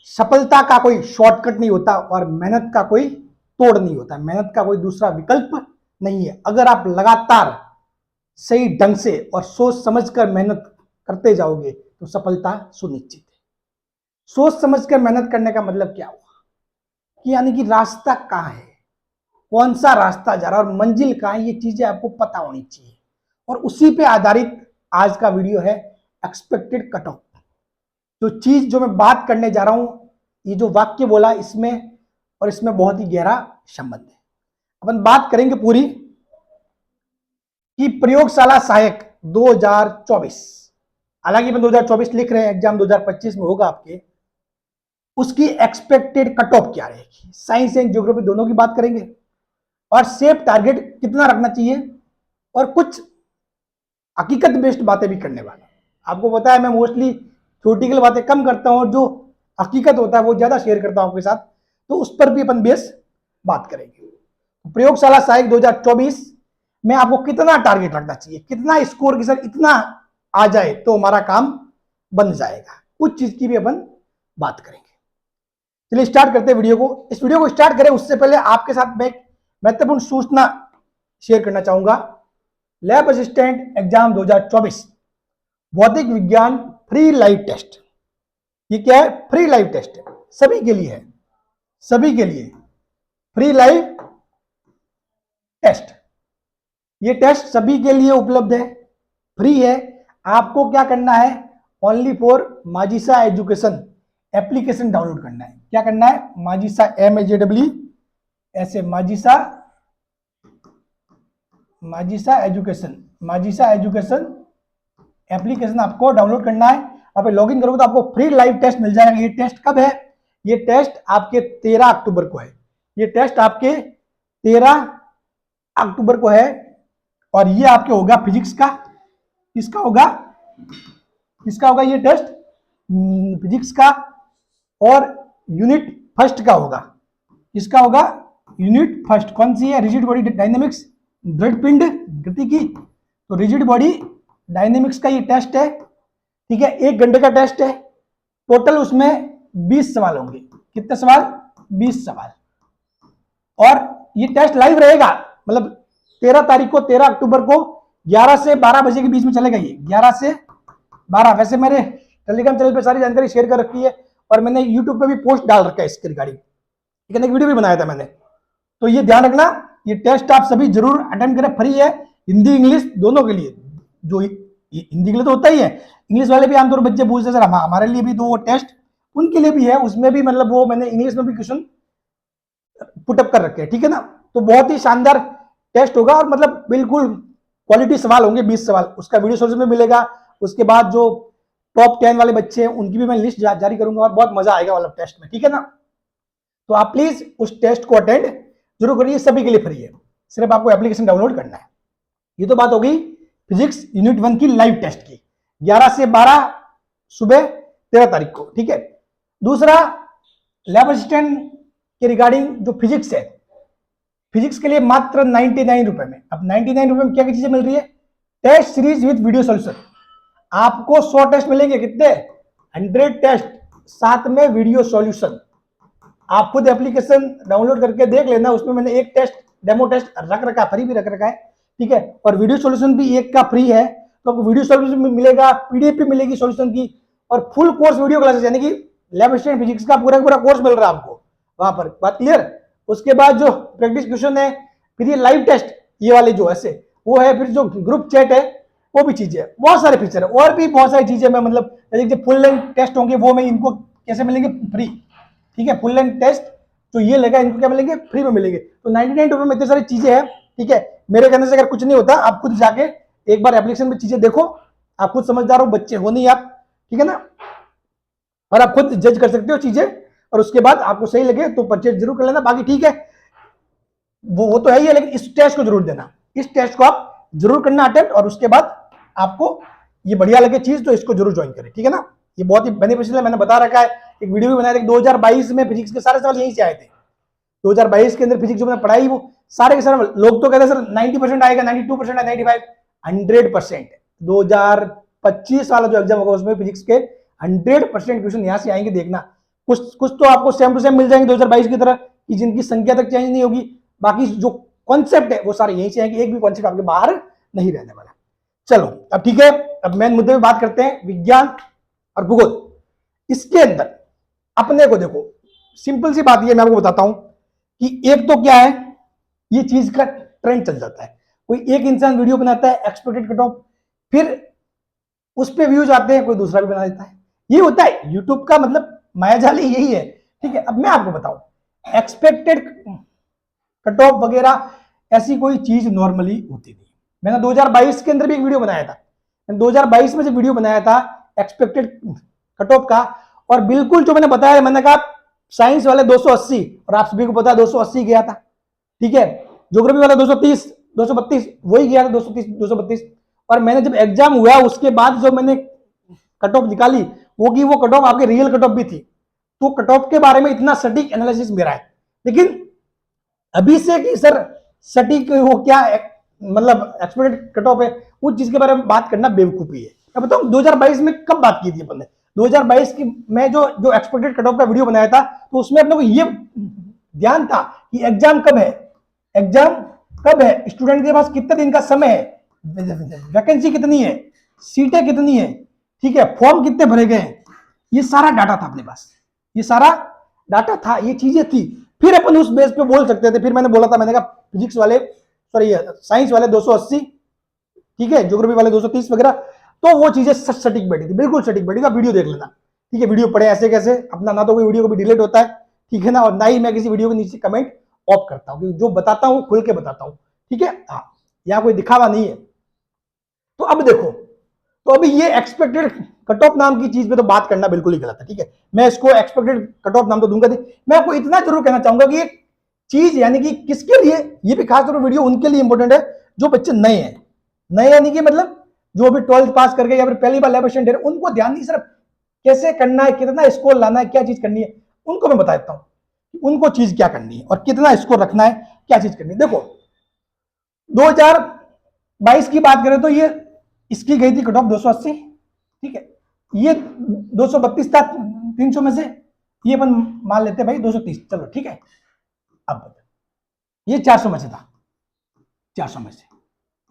सफलता का कोई शॉर्टकट नहीं होता और मेहनत का कोई तोड़ नहीं होता, मेहनत का कोई दूसरा विकल्प नहीं है। अगर आप लगातार सही ढंग से और सोच समझकर मेहनत करते जाओगे तो सफलता सुनिश्चित है। सोच समझकर मेहनत करने का मतलब क्या हुआ कि यानी कि रास्ता कहाँ है, कौन सा रास्ता जा रहा है और मंजिल कहाँ है, ये चीजें आपको पता होनी चाहिए। और उसी पे आधारित आज का वीडियो है एक्सपेक्टेड कट ऑफ। जो चीज जो मैं बात करने जा रहा हूं, ये जो वाक्य बोला इसमें और इसमें बहुत ही गहरा संबंध है। अपन बात करेंगे पूरी कि प्रयोगशाला सहायक 2024, हालांकि अपन 2024 लिख रहे हैं, एग्जाम 2025 में होगा आपके, उसकी एक्सपेक्टेड कट ऑफ क्या रहेगी। साइंस एंड ज्योग्राफी दोनों की बात करेंगे और सेफ टारगेट कितना रखना चाहिए और कुछ हकीकत बेस्ड बातें भी करने वाला। आपको पता है मैं मोस्टली थ्योरेटिकल बातें कम करता हूं और जो हकीकत होता है वो ज्यादा शेयर करता हूं आपके साथ, तो उस पर भी अपन बेस बात करेंगे। प्रयोगशाला सहायक 2024 में आपको कितना टारगेट रखना चाहिए, कितना स्कोर की सर इतना आ जाए तो हमारा काम बन जाएगा, कुछ चीज की भी अपन बात करेंगे। चलिए स्टार्ट करते हैं वीडियो को। इस वीडियो को स्टार्ट करें उससे पहले आपके साथ मैं महत्वपूर्ण सूचना शेयर करना चाहूंगा। लैब असिस्टेंट एग्जाम 2024 भौतिक विज्ञान फ्री लाइव टेस्ट, ये क्या है, फ्री लाइव टेस्ट है, सभी के लिए है, सभी के लिए फ्री लाइव टेस्ट। ये टेस्ट सभी के लिए उपलब्ध है, फ्री है। आपको क्या करना है, only for Majisa education application download करना है। क्या करना है, Majisa MAJWS Majisa education application आपको डाउनलोड करना है। आप लॉगिन करोगे तो आपको फ्री लाइव टेस्ट मिल जाएगा। ये टेस्ट कब है, ये टेस्ट आपके 13 अक्टूबर को है, ये टेस्ट आपके 13 अक्टूबर को है और ये आपके होगा फिजिक्स का, किसका होगा, किसका होगा ये टेस्ट, फिजिक्स का, और यूनिट फर्स्ट का होगा। किसका होगा, यूनिट फर्स्ट। कौन सी है, रिजिड बॉडी डायनेमिक्स, दृढ़ पिंड गति की, तो रिजिड बॉडी डायनेमिक्स का ये टेस्ट है, ठीक है। 1 घंटे का टेस्ट है, टोटल उसमें 20 सवाल होंगे। कितने सवाल, 20 सवाल। और ये टेस्ट लाइव रहेगा, मतलब 13 तारीख को, 13 अक्टूबर को 11 से 12 बजे के बीच में चलेगा ये, 11 से 12। वैसे मेरे टेलीग्राम चैनल पे सारी जानकारी शेयर कर रखी है और मैंने यूट्यूब पे भी पोस्ट डाल रखा है इसके रिगार्डिंग, ठीक है, एक वीडियो भी बनाया था मैंने। तो ये ध्यान रखना, ये टेस्ट आप सभी जरूर अटेंड करें, फ्री है, हिंदी इंग्लिश दोनों के लिए। जो हिंदी के लिए तो होता ही है, इंग्लिश वाले भी आमतौर पर बच्चे पूछते हैं सर हमारे लिए भी तो वो टेस्ट, उनके लिए भी है, उसमें भी मतलब वो मैंने इंग्लिश में भी क्वेश्चन पुटअप कर रखे हैं, ठीक है ना। तो बहुत ही शानदार टेस्ट होगा और मतलब बिल्कुल क्वालिटी सवाल होंगे, 20 सवाल, उसका वीडियो सोल्यूशन में मिलेगा। उसके बाद जो टॉप 10 वाले बच्चे हैं उनकी भी मैं लिस्ट जारी करूंगा और बहुत मजा आएगा वाला टेस्ट में, ठीक है ना। तो आप प्लीज उस टेस्ट को अटेंड जरूर करिए, सभी के लिए फ्री है, सिर्फ आपको एप्लीकेशन डाउनलोड करना है। ये तो बात हो गई फिजिक्स यूनिट 1 की लाइव टेस्ट की, 11 से 12 सुबह 13 तारीख को, ठीक है। दूसरा, लैब असिस्टेंट के रिगार्डिंग जो फिजिक्स है, फिजिक्स के लिए मात्र 99 रुपए में। अब 99 रुपए में क्या क्या चीजें मिल रही है, test series with video solution. आपको 100 टेस्ट मिलेंगे, कितने, 100 टेस्ट, साथ में वीडियो सॉल्यूशन। आप खुद एप्लीकेशन डाउनलोड करके देख लेना, उसमें मैंने एक टेस्ट डेमो टेस्ट रख रखा है, फ्री भी रख रखा है, ठीक है। और वीडियो सॉल्यूशन भी एक का फ्री है, तो आपको वीडियो सॉल्यूशन भी मिलेगा, पीडीएफ भी मिलेगी सॉल्यूशन की, और फुल कोर्स वीडियो क्लासेस, यानी कि लैब असिस्टेंट फिजिक्स का पूरा पूरा कोर्स मिल रहा है आपको वहां पर, बात क्लियर। उसके बाद जो प्रैक्टिस क्वेश्चन है, फिर ये लाइव टेस्ट, ये वाले जो ऐसे वो है, फिर जो ग्रुप चैट है वो भी चीजें, बहुत सारे फीचर है और भी बहुत सारी चीजें। मैं मतलब फुल लेंथ टेस्ट होंगे वो मैं इनको कैसे मिलेंगे, फ्री, ठीक है। फुल लेंथ टेस्ट तो ये लगा, इनको क्या मिलेंगे, फ्री में मिलेंगे। तो 99 रुपए में इतनी सारी चीजें हैं, ठीक है। मेरे कहने से अगर कुछ नहीं होता, आप खुद जाके एक बार एप्लीकेशन में चीजें देखो, आप खुद समझदार हो, बच्चे हो नहीं आप, ठीक है ना, और आप खुद जज कर सकते हो चीजें, और उसके बाद आपको सही लगे तो परचेज जरूर कर लेना। बाकी ठीक है, वो तो है ही है, लेकिन इस टेस्ट को जरूर देना, इस टेस्ट को आप जरूर करना अटेम्प्ट, और उसके बाद आपको ये बढ़िया लगे चीज तो इसको जरूर ज्वाइन करें, ठीक है ना। ये बहुत ही बेनिफिशियल है, मैंने बता रखा है, एक वीडियो भी बनाया था। 2022 में फिजिक्स के सारे सवाल यहीं से आए थे। 2022 के अंदर फिजिक्स जो मैंने पढ़ाई वो सारे के सारे, लोग तो कहते हैं सर 90% आएगा, 92% है, 95, 100%। 2025 वाला जो एग्जाम होगा उसमें फिजिक्स के 100% क्वेश्चन यहां से आएंगे, देखना। कुछ कुछ तो आपको सेम टू सेम मिल जाएंगे 2022 की तरह, कि जिनकी संख्या तक चेंज नहीं होगी, बाकी जो कॉन्सेप्ट है वो सारे यहीं से आएंगे, एक भी कॉन्सेप्ट आपके बाहर नहीं रहने वाला। चलो अब ठीक है, अब मेन मुद्दे पे बात करते हैं, विज्ञान और भूगोल। इसके अंदर अपने को देखो, सिंपल सी बात ये मैं आपको बताता हूं कि एक तो क्या है, ये चीज का ट्रेंड चल जाता है, कोई एक इंसान वीडियो बनाता है एक्सपेक्टेड कट ऑफ, फिर उस पर व्यूज आते हैं, कोई दूसरा भी बना देता है। ये होता है यूट्यूब का मतलब मायाजाली यही है, ठीक है। अब मैं आपको बताऊं, एक्सपेक्टेड कट ऑफ वगैरह ऐसी कोई चीज नॉर्मली होती नहीं। मैंने 2022 के अंदर भी एक वीडियो बनाया था, 2022 में जब वीडियो बनाया था एक्सपेक्टेड कट ऑफ का, और बिल्कुल जो मैंने बताया, मैंने कहा साइंस वाले 280, और आप सभी को पता है 280 गया था, ठीक है। ज्योग्राफी वाला 230 232 वही गया था, 230 232। और मैंने जब एग्जाम हुआ उसके बाद जो मैंने कट ऑफ निकाली, वो कट ऑफ आपके रियल कट ऑफ भी थी। तो कट ऑफ के बारे में इतना सटीक एनालिसिस मेरा है, लेकिन अभी से कि सर सटीक वो क्या मतलब एक्सपेक्टेड कट ऑफ है, उस चीज के बारे में बात करना बेवकूफी है। मैं बताऊं 2022 में कब बात की थी अपन ने, 2022 की मैं जो एक्सपेक्टेड कट ऑफ का वीडियो बनाया था, तो उसमें अपने को ये ध्यान था कि एग्जाम कब है, एग्जाम कब है, स्टूडेंट के पास कितने दिन का समय है, वैकेंसी कितनी है, सीटें कितनी है, ठीक है, फॉर्म कितने भरे गए हैं, ये सारा डाटा था अपने पास, ये सारा डाटा था, ये चीजें थी। फिर अपन उस बेस पे बोल सकते थे। फिर मैंने बोला था, मैंने कहा फिजिक्स वाले सॉरी साइंस वाले 280, ठीक है, ज्योग्राफी वाले 230 वगैरह, तो वो चीजें सटीक बैठी थी, बिल्कुल सटीक बैठी थी। वीडियो देख लेना, ठीक है, वीडियो पढ़े ऐसे कैसे अपना, ना तो कोई वीडियो को भी डिलीट होता है, ठीक है ना, और ना ही मैं किसी वीडियो के नीचे कमेंट ऑफ करता हूँ, क्योंकि जो बताता हूँ खुल के बताता हूँ, ठीक है। हाँ, यहाँ कोई दिखावा नहीं है। तो अब देखो, तो अभी ये एक्सपेक्टेड कट ऑफ नाम की चीज पे तो बात करना बिल्कुल ही गलत है, ठीक है। मैं इसको एक्सपेक्टेड कट ऑफ नाम तो दूंगा नहीं। मैं आपको इतना जरूर कहना चाहूंगा कि एक चीज यानी कि किसके लिए ये भी खासतौर पर वीडियो उनके लिए इंपॉर्टेंट है जो बच्चे नए हैं, नए यानी कि मतलब जो अभी 12th पास करके या फिर पहली बार लैब असिस्टेंट है, उनको ध्यान नहीं सिर्फ कैसे करना है, कितना स्कोर लाना है, क्या चीज करनी है, उनको मैं बता देता हूं उनको चीज क्या करनी है और कितना स्कोर रखना है, क्या चीज करनी है। देखो 2022 की बात करें तो ये इसकी गई थी कट ऑफ 280, ठीक है, ये 232 था 300 में से, ये अपन मान लेते हैं भाई 230, चलो ठीक है। अब ये 400 में से था, 400 में से,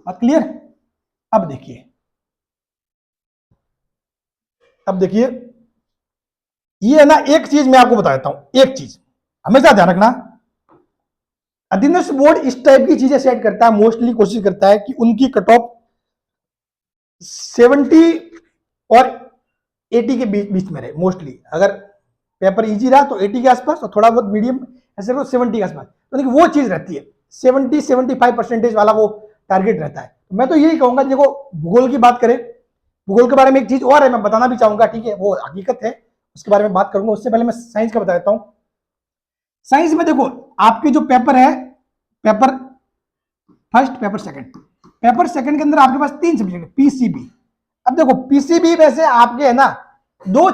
बात क्लियर। अब देखिए, अब देखिए, ये है ना, एक चीज मैं आपको बता देता हूं, एक चीज हमेशा ध्यान रखना, अधीनस्थ बोर्ड इस टाइप की चीजें सेट करता है, मोस्टली कोशिश करता है कि उनकी कट ऑफ 70 और 80 के बीच में रहे मोस्टली। अगर पेपर इजी रहा तो 80 के आसपास, और थोड़ा बहुत मीडियम ऐसे तो 70 के आसपास, तो वो चीज रहती है, 70-75% वाला वो टारगेट रहता है। मैं तो यही कहूंगा, देखो भूगोल की बात करें, भूगोल के बारे में एक चीज और है मैं बताना भी चाहूंगा, ठीक है, वो हकीकत है, उसके बारे में बात करूंगा। उससे पहले मैं साइंस का बता देता हूं। साइंस में देखो आपके जो पेपर है, paper first, paper second, paper second के अंदर आपके पास 3 सब्जेक्ट है, पीसीबी। अब देखो पीसीबी वैसे आपके है ना 2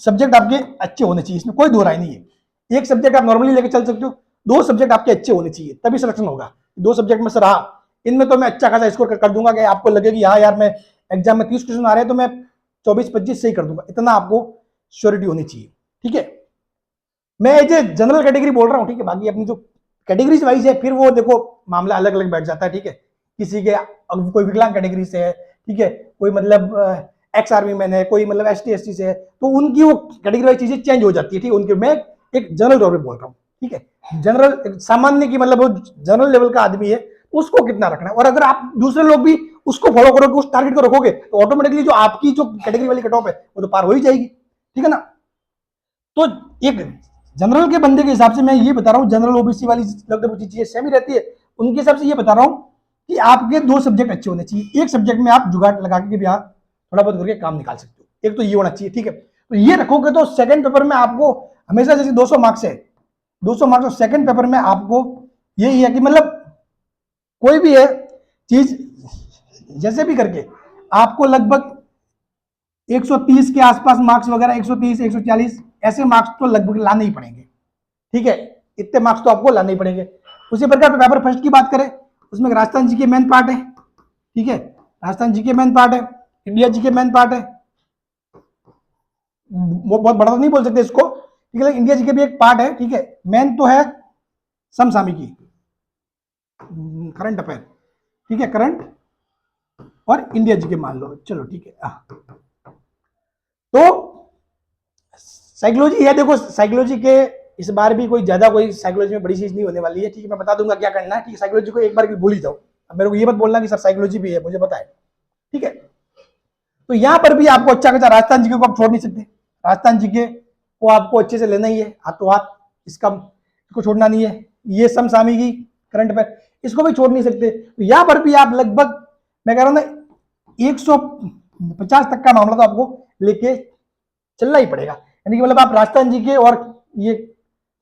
सब्जेक्ट आपके अच्छे होने चाहिए, इसमें कोई दो राय नहीं है। एक सब्जेक्ट आप नॉर्मली लेके चल सकते हो, 2 सब्जेक्ट आपके अच्छे होने चाहिए, तभी सिलेक्शन होगा। 2 सब्जेक्ट में सर हाँ इनमें तो मैं अच्छा खासा स्कोर कर दूंगा, कि आपको लगे कि हाँ यार मैं एग्जाम में 30 क्वेश्चन आ रहे हैं तो मैं 24-25 सही कर दूंगा, इतना आपको श्योरिटी होनी चाहिए, ठीक है। मैं ये जनरल कैटेगरी बोल रहा हूँ, ठीक है, बाकी अपनी जो कैटेगरीज वाइज है फिर वो देखो मामला अलग अलग बैठ जाता है, ठीक है। किसी के कोई विकलांग कैटेगरी से है, ठीक है, कोई मतलब एक्स आर्मी मैन है, कोई मतलब एसटी एसटी से है, तो उनकी वो कैटेगरी वाइज चीजें चेंज हो जाती है, ठीक है। उनके मैं एक जनरल तौर पर बोल रहा हूँ, ठीक है, जनरल सामान्य की मतलब वो जनरल लेवल का आदमी है, उसको कितना रखना है। और अगर आप दूसरे लोग भी उसको फॉलो करोगे, उस टारगेट को रखोगे, तो ऑटोमेटिकली जो आपकी जो कैटेगरी वाली कट ऑफ है वो तो पार हो ही जाएगी, ठीक है ना। तो एक जनरल के बंदे के हिसाब से मैं ये बता रहा हूँ, जनरल ओबीसी वाली लगभग चीजें सेम ही रहती है, उनके हिसाब से ये बता रहा हूँ कि आपके 2 सब्जेक्ट अच्छे होने चाहिए। एक सब्जेक्ट में आप जुगाड़ लगा के भी आप थोड़ा बहुत करके काम निकाल सकते हो, एक तो ये होना चाहिए, ठीक है। तो ये रखोगे तो सेकंड पेपर में आपको हमेशा, जैसे 200 मार्क्स है, 200 मार्क्स, और सेकंड पेपर में आपको यही है कि मतलब कोई भी है चीज जैसे भी करके आपको लगभग 130 के आसपास मार्क्स वगैरह, 130 140 ऐसे मार्क्स तो लगभग लाने ही पड़ेंगे, ठीक है, इतने मार्क्स तो आपको लाने ही पड़ेंगे। उसी प्रकार पेपर फर्स्ट की बात करें, उसमें राजस्थान जी के मेन पार्ट है, ठीक है, राजस्थान जी के मेन पार्ट है, इंडिया जी के मेन पार्ट है, बहुत बड़ा तो नहीं बोल सकते इसको, ठीक है, इंडिया जीके भी एक पार्ट है, ठीक है, मेन तो है समसामयिकी, करंट अफेयर, ठीक है, करंट और इंडिया जीके मान लो, चलो ठीक है। तो साइकोलॉजी है, देखो साइकोलॉजी के इस बार भी कोई ज्यादा कोई साइकोलॉजी में बड़ी चीज नहीं होने वाली है, ठीक है, मैं बता दूंगा क्या करना है, ठीक है, साइकोलॉजी को एक बार भी भूल ही जाओ, अब मेरे को ये मत बोलना कि सर साइकोलॉजी भी है, मुझे पता है, ठीक है। तो यहां पर भी आपको अच्छा खासा राजस्थान जीके को आप छोड़ नहीं सकते, राजस्थान जीके को आपको अच्छे से लेना ही है, हाथों हाथ, इसको छोड़ना नहीं है, ये समसामयिकी करंट अफेयर इसको भी छोड़ नहीं सकते। तो यहां पर भी आप लगभग, मैं कह रहा हूं ना 150 तक का मामला तो आपको लेके चलना ही पड़ेगा, यानी कि मतलब आप राजस्थान जीके और ये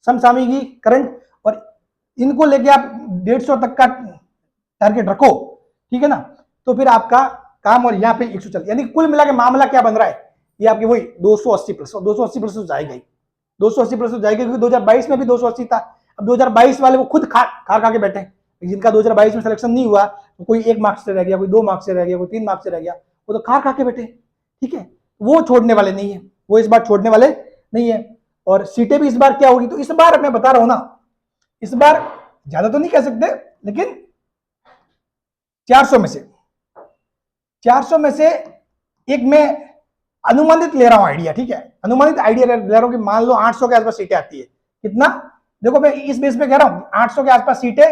समसामयिकी करंट और इनको लेके आप 150 तक का टारगेट रखो, ठीक है ना, तो फिर आपका काम, और यहाँ पे 140, यानी कुल मिला के मामला क्या बन रहा है, ये आपकी वही 280 प्लस, 280 प्लस तो जाएगा ही, 280 प्लस तो जाएगा, क्योंकि 2022 में भी 280 था, अब 2022 वाले वो खुद खा के बैठे, जिनका 2022 में सिलेक्शन नहीं हुआ, तो कोई 1 मार्क्स से रह गया, कोई 2 मार्क्स से रह गया, कोई 3 मार्क्स से रह गया, वो तो खा के बैठे, ठीक है, वो छोड़ने वाले नहीं है, वो इस बार छोड़ने वाले नहीं है। और सीटें भी इस बार क्या होगी, तो इस बार मैं बता रहा हूं ना, इस बार ज्यादा तो नहीं कह सकते, लेकिन 400 में से एक मैं अनुमानित ले रहा हूं आइडिया, ठीक है, अनुमानित आइडिया ले रहा हूं कि मान लो 800 के आसपास सीटें आती है, कितना, देखो मैं इस बेस पे कह रहा हूं 800 के आसपास सीटें,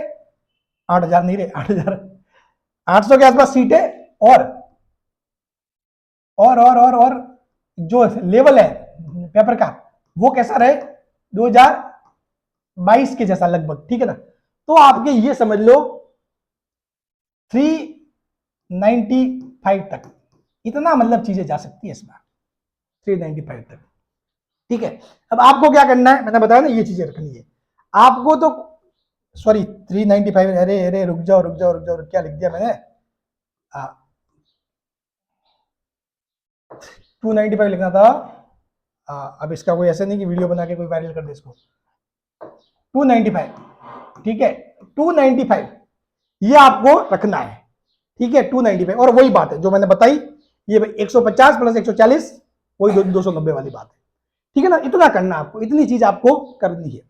8000 नहीं रहे, 8000, 800 के आसपास सीटें, और जो लेवल है पेपर का वो कैसा रहे, 2022 के जैसा लगभग, ठीक है ना, तो आपके ये समझ लो 395 तक, इतना मतलब चीजें जा सकती है इस बार 395 तक, ठीक है। अब आपको क्या करना है, मैंने बताया ना ये चीजें रखनी है आपको, तो सॉरी 395, अरे रुक जाओ, क्या लिख दिया मैंने, 295 लिखना था, अब इसका कोई ऐसे नहीं कि वीडियो बना के कोई वायरल कर दे इसको, 295, ठीक है, 295 ये आपको रखना है, ठीक है, 295, और वही बात है जो मैंने बताई, ये 150 प्लस 140 वही 290 वाली बात है, ठीक है ना, इतना करना आपको, इतनी चीज आपको करनी है,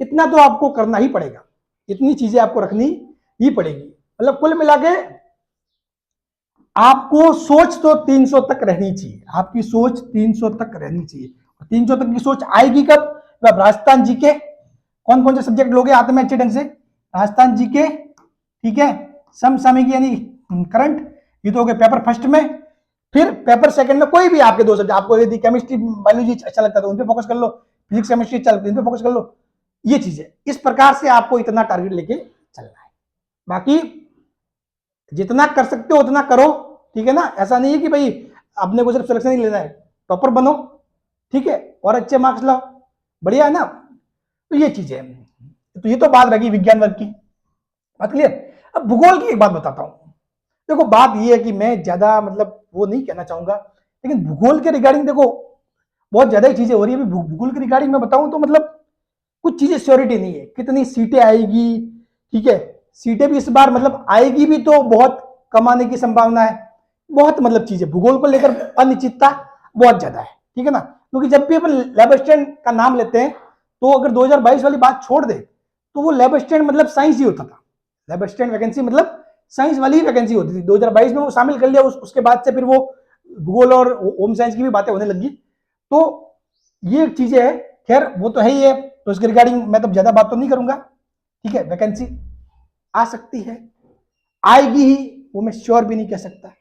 इतना तो आपको करना ही पड़ेगा, इतनी चीजें आपको रखनी ही पड़ेगी, मतलब कुल मिला के आपको सोच तो 300 तक रहनी चाहिए, आपकी सोच 300 तक रहनी चाहिए, 300 तक की सोच आएगी कब, जब राजस्थान जीके, कौन कौन से सब्जेक्ट लोगे आते में अच्छे ढंग से, राजस्थान जीके, ठीक है, समसामयिकी यानी करंट, ये तो हो गए पेपर फर्स्ट में, फिर पेपर सेकंड में कोई भी आपके दो सब्जेक्ट, आपको यदि केमिस्ट्री बायोलॉजी अच्छा लगता है तो उन पे फोकस कर लो, फिजिक्स केमिस्ट्री चल इन पे फोकस कर लो, ये चीजें इस प्रकार से आपको इतना टारगेट लेके चलना है, बाकी जितना कर सकते हो उतना करो, ठीक है ना, ऐसा नहीं है कि भाई अपने को सिर्फ सिलेक्शन ही लेना है, टॉपर बनो, ठीक है, और अच्छे मार्क्स लाओ, बढ़िया है ना, तो ये चीजें, तो ये तो बात रही विज्ञान वर्ग की, बात क्लियर। अब भूगोल की एक बात बताता हूं, देखो बात ये है कि मैं ज्यादा मतलब वो नहीं कहना चाहूंगा, लेकिन भूगोल के रिगार्डिंग देखो बहुत ज्यादा ही चीजें हो रही है, भूगोल के रिगार्डिंग मैं बताऊं तो मतलब कुछ चीजें श्योरिटी नहीं है, कितनी सीटें आएगी, ठीक है, सीटें भी इस बार मतलब आएगी भी तो बहुत कम आने की संभावना है, बहुत मतलब चीजें भूगोल को लेकर अनिश्चितता बहुत ज्यादा है, ठीक है ना, क्योंकि जब भी अपन लैब असिस्टेंट का नाम लेते हैं तो अगर 2022 वाली बात छोड़ दे तो वो लैब असिस्टेंट मतलब साइंस ही होता था, लैब असिस्टेंट वैकेंसी मतलब साइंस वाली ही वैकेंसी होती थी, 2022 में वो शामिल कर लिया, उसके बाद से फिर वो भूगोल और होम साइंस की भी बातें होने लगी, तो ये चीजें है, खैर वो तो है ही है, तो इसके रिगार्डिंग मैं तो ज्यादा बात तो नहीं करूंगा, ठीक है, वैकेंसी आ सकती है, आएगी ही, वो मैं श्योर भी नहीं कह सकता,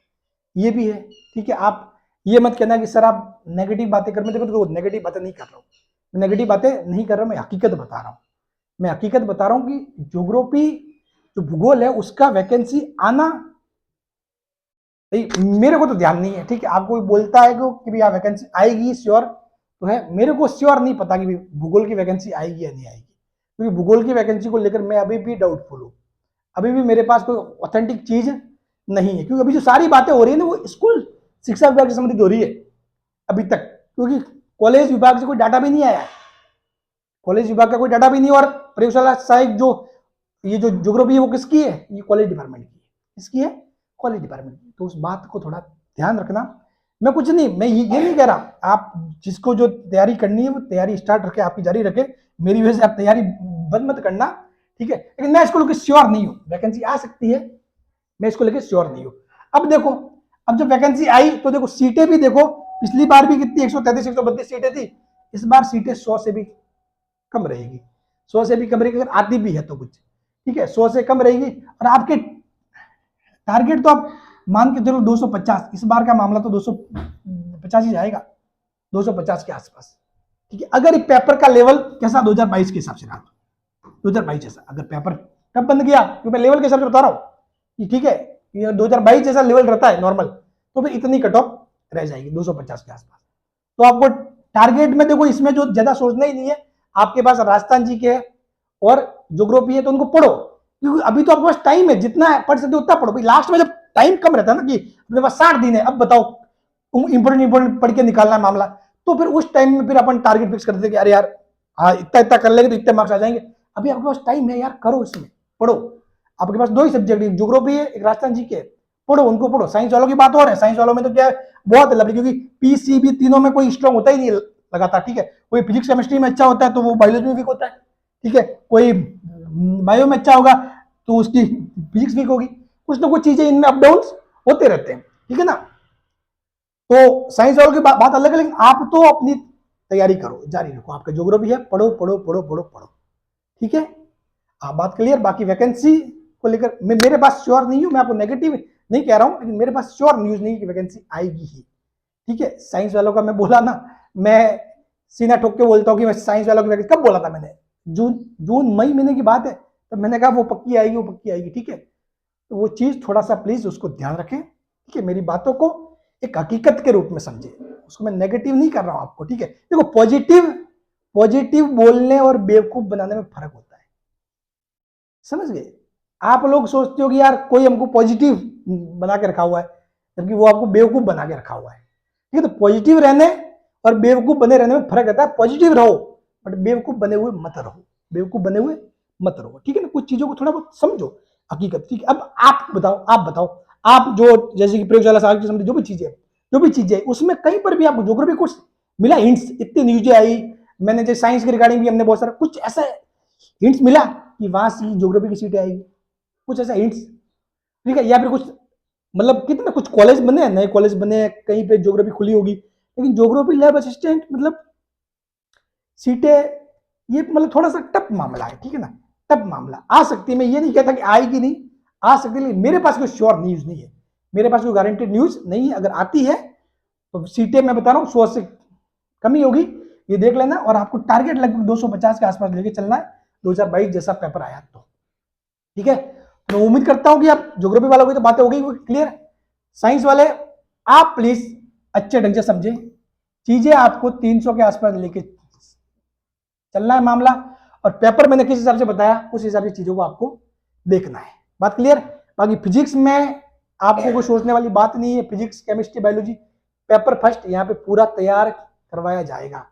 ये भी है, ठीक है, आप ये मत कहना कि सर आप नेगेटिव बातें कर, मैं देखो नेगेटिव बातें नहीं कर रहा हूँ, नेगेटिव बातें नहीं कर रहा, मैं हकीकत बता रहा हूँ, मैं हकीकत बता रहा हूँ कि ज्योग्राफी जो भूगोल है उसका वैकेंसी आना, मेरे को तो ध्यान नहीं है, ठीक है, आपको बोलता है कि भैया वैकेंसी आएगी श्योर, तो है, मेरे को श्योर नहीं पता कि भूगोल की वैकेंसी आएगी या नहीं आएगी, क्योंकि भूगोल की वैकेंसी को लेकर मैं अभी भी डाउटफुल हूँ, अभी भी मेरे पास कोई ऑथेंटिक चीज नहीं है, क्योंकि अभी जो सारी बातें हो रही है ना वो स्कूल शिक्षा विभाग से संबंधित हो रही है अभी तक, क्योंकि कॉलेज विभाग से कोई डाटा भी नहीं आया है, कॉलेज विभाग का कोई डाटा भी नहीं, और प्रयोगशाला सहायक जो ये जो ज्योग्राफी है वो किसकी है, ये कॉलेज डिपार्टमेंट की है, किसकी है, कॉलेज डिपार्टमेंट की, तो उस बात को थोड़ा ध्यान रखना, मैं कुछ नहीं, मैं ये नहीं कह रहा, आप जिसको जो तैयारी करनी है वो तैयारी स्टार्ट रखे, आपकी जारी रखे, मेरी वजह से आप तैयारी बंद मत करना, ठीक है। लेकिन मैं इसको लेकर श्योर नहीं हूँ, वैकेंसी आ सकती है, मैं इसको लेकर श्योर नहीं हूँ। अब देखो, अब जब वैकेंसी आई तो देखो सीटें भी देखो, पिछली बार भी कितनी 133 132 सीटें थी, इस बार सीटें 100 से भी कम रहेगी, 100 से भी कम रहेगी, अगर आती भी है तो कुछ, ठीक है, 100 से कम रहेगी। और आपके टारगेट तो आप मान के चलो 250, इस बार का मामला तो 250 ही जाएगा, 250 के आसपास, ठीक है। अगर पेपर का लेवल कैसा 2022 के हिसाब से रहा, 2022 जैसा अगर पेपर कब बंद किया, क्योंकि मैं लेवल के हिसाब से बता रहा हूँ कि ठीक है, ये 2022 जैसा लेवल रहता है नॉर्मल, तो फिर इतनी कट ऑफ रह जाएगी 250 के आसपास। तो आपको टारगेट में देखो, इसमें जो ज्यादा सोचना ही नहीं है, आपके पास राजस्थान जी के और ज्योग्राफी है तो उनको पढ़ो, क्योंकि अभी तो आपके पास टाइम है, जितना पढ़ सकते हो उतना पढ़ो। लास्ट में जब टाइम कम रहता है ना, कि अपने पास 60 दिन है, अब बताओ इंपोर्टेंट पढ़ के निकालना है मामला, तो फिर उस टाइम में फिर अपन टारगेट फिक्स करते थे कि अरे यार इतना इतना कर लेंगे तो इतने मार्क्स आ जाएंगे। अभी आपके पास टाइम है यार, करो, इसमें पढ़ो। आपके पास 2 ही सब्जेक्ट है, ज्योग्राफी है, एक राजस्थान जी के, पढ़ो, उनको पढ़ो। साइंस वालों की बात और है, साइंस वालों में तो क्या है, बहुत लंबी, क्योंकि पीसीबी तीनों में कोई स्ट्रॉन्ग होता ही नहीं लगातार, ठीक है। कोई फिजिक्स केमिस्ट्री में अच्छा होता है तो वो बायोलॉजी में वीक होता है, ठीक है। कोई बायो में अच्छा होगा तो उसकी फिजिक्स वीक होगी, कुछ ना कुछ चीजें इनमें अप डाउन होते रहते हैं, ठीक है ना। तो साइंस वालों की बात अलग है, लेकिन आप तो अपनी तैयारी करो, जारी रखो, आपका ज्योग्राफी है, पढ़ो पढ़ो पढ़ो पढ़ो पढ़ो, ठीक है। बात क्लियर। बाकी वैकेंसी को लेकर मेरे पास श्योर नहीं हूं, मैं आपको नेगेटिव नहीं कह रहा हूं, लेकिन मेरे पास श्योर न्यूज नहीं कि वैकेंसी आएगी ही, ठीक है। साइंस वालों का मैं बोला ना, मैं सीना ठोक के बोलता हूँ कि मैं साइंस वालों की वैकेंसी कब बोला था मैंने, जून मई महीने की बात है, तो मैंने कहा वो पक्की आएगी, वो पक्की आएगी, ठीक है। तो वो चीज थोड़ा सा प्लीज उसको ध्यान रखें, ठीक है। मेरी बातों को एक हकीकत के रूप में समझे, उसको मैं नेगेटिव नहीं कर रहा हूं आपको, ठीक है। देखो पॉजिटिव बोलने और बेवकूफ बनाने में फर्क होता है, समझ गए। आप लोग सोचते हो कि यार कोई हमको पॉजिटिव बना के रखा हुआ है, जबकि वो आपको बेवकूफ बना के रखा हुआ है, ठीक है। तो पॉजिटिव रहने और बेवकूफ बने रहने में फर्क रहता है। पॉजिटिव रहो बट बेवकूफ बने हुए मत रहो, बेवकूफ बने हुए मत रहो, ठीक है ना। कुछ चीजों को थोड़ा बहुत समझो, हकीकत, ठीक है। अब आप बताओ, आप जो जैसे कि प्रयोगशाला साहब की जो भी चीजें उसमें कहीं पर भी आपको ज्योग्राफी कुछ मिला हिंट्स, इतनी न्यूजें आई, मैंने जो साइंस के रिगार्डिंग भी हमने बहुत सारा कुछ ऐसा हिंट्स मिला कि वहां से ज्योग्राफी की सीटें आएगी, कुछ ऐसा हिंट्स, ठीक है। या फिर कुछ मतलब कितने कुछ कॉलेज बने हैं, नए कॉलेज बने हैं, कहीं पे ज्योग्राफी खुली होगी, लेकिन ज्योग्राफी लैब असिस्टेंट मतलब सीटें, ये मतलब थोड़ा सा टफ मामला है, ठीक है ना। टफ मामला आ सकती है, मैं ये नहीं कहता कि आएगी नहीं, आ सकती है, लेकिन मेरे पास कोई श्योर न्यूज नहीं है, मेरे पास कोई गारंटेड न्यूज नहीं है। अगर आती है तो सीटें मैं बता रहा हूँ 100 से कमी होगी, ये देख लेना। और आपको टारगेट लगभग 250 के आसपास लेके चलना है, 2022 जैसा पेपर आया तो, ठीक है। मैं उम्मीद करता हूं कि आप ज्योग्राफी वालों की तो बातें हो गई क्लियर। साइंस वाले आप प्लीज अच्छे ढंग से समझे, चीजें आपको 300 के आसपास लेके चलना है मामला, और पेपर मैंने किस हिसाब से बताया उस हिसाब से चीजों को आपको देखना है। बात क्लियर। बाकी फिजिक्स में आपको कोई सोचने वाली बात नहीं है, physics chemistry biology paper first यहाँ पे पूरा तैयार करवाया जाएगा,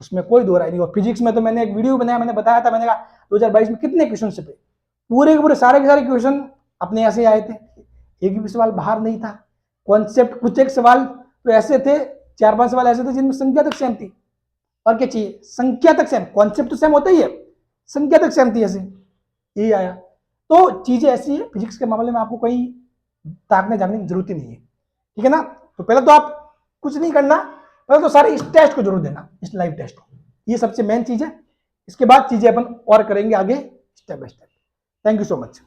उसमें कोई दो राय नहीं। और फिजिक्स में तो मैंने एक वीडियो बनाया, मैंने बताया था, मैंने कहा 2022 में कितने क्वेश्चन से पे पूरे के पूरे सारे के सारे क्वेश्चन अपने यहाँ से आए थे, एक भी सवाल बाहर नहीं था। कॉन्सेप्ट कुछ एक सवाल तो ऐसे थे, 4-5 सवाल ऐसे थे जिनमें संख्या तक सेम थी, और क्या चाहिए, संख्या तक सेम, कॉन्सेप्ट तो सेम होता ही है, संख्या तक सेम थी, ऐसे यही आया। तो चीजें ऐसी है, फिजिक्स के मामले में आपको कहीं ताकने जाने की जरूरत ही नहीं है, ठीक है ना। तो पहले तो आप कुछ नहीं करना, पहले तो सारे इस टेस्ट को जरूर देना, इस लाइव टेस्ट को, ये सबसे मेन चीज है। इसके बाद चीजें अपन और करेंगे आगे step by step. Thank you so much.